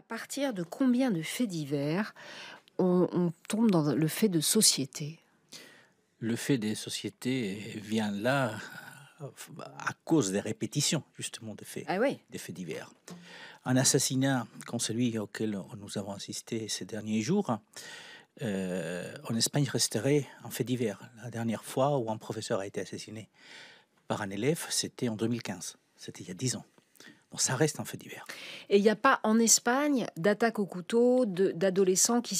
À partir de combien de faits divers on tombe dans le fait de société? Le fait des sociétés vient là, à cause des répétitions justement Ah oui. des faits divers. Un assassinat comme celui auquel nous avons assisté ces derniers jours, en Espagne resterait un fait divers. La dernière fois où un professeur a été assassiné par un élève, c'était en 2015, c'était il y a 10 ans. Donc ça reste un fait divers. Et il n'y a pas en Espagne d'attaques au couteau, d'adolescents qui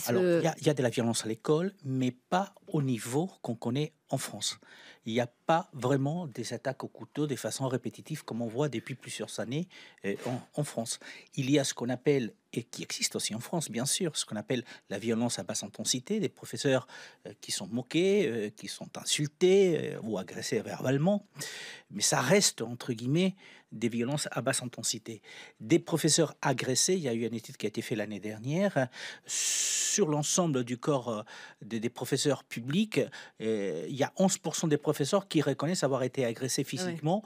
Alors, se... il y a de la violence à l'école, mais pas au niveau qu'on connaît en France. Il n'y a pas vraiment des attaques au couteau de façon répétitive comme on voit depuis plusieurs années en France. Il y a ce qu'on appelle, et qui existe aussi en France bien sûr, ce qu'on appelle la violence à basse intensité, des professeurs qui sont moqués, qui sont insultés ou agressés verbalement, mais ça reste entre guillemets des violences à basse intensité. Des professeurs agressés, il y a eu une étude qui a été faite l'année dernière, sur l'ensemble du corps des professeurs publics, il y a 11% des professeurs qui reconnaissent avoir été agressés Ah ouais. physiquement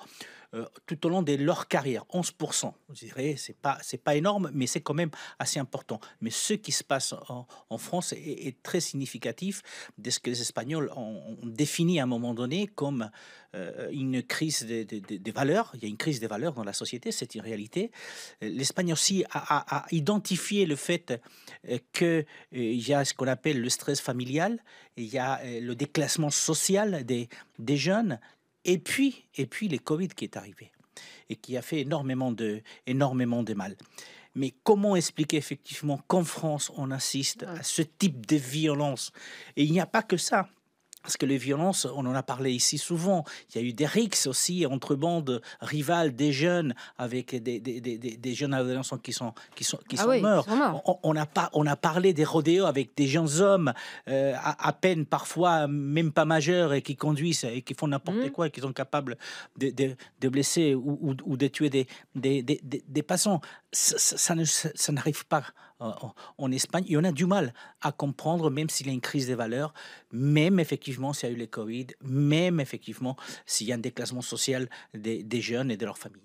tout au long de leur carrière. 11%, je dirais, c'est pas énorme, mais c'est quand même assez important. Mais ce qui se passe en France est très significatif de ce que les Espagnols ont défini à un moment donné comme une crise des valeurs. Il y a une crise des valeurs dans la société, c'est une réalité. L'Espagne aussi a identifié le fait qu'il y a ce qu'on appelle le stress familial, il y a le déclassement social des jeunes, et puis les Covid qui est arrivé et qui a fait énormément de mal. Mais comment expliquer effectivement qu'en France, on assiste Ouais. à ce type de violence? Et il n'y a pas que ça. Parce que les violences, on en a parlé ici souvent, il y a eu des rixes aussi entre bandes rivales des jeunes avec des jeunes adolescents qui Ah sont oui, morts. sûrement. On a parlé des rodéos avec des jeunes hommes à peine parfois même pas majeurs et qui conduisent et qui font n'importe Mhm. quoi et qui sont capables de blesser ou de tuer des passants. Ça n'arrive pas en Espagne. Et on a du mal à comprendre, même s'il y a une crise des valeurs, même effectivement s'il y a eu les Covid, même effectivement s'il y a un déclassement social des jeunes et de leurs familles.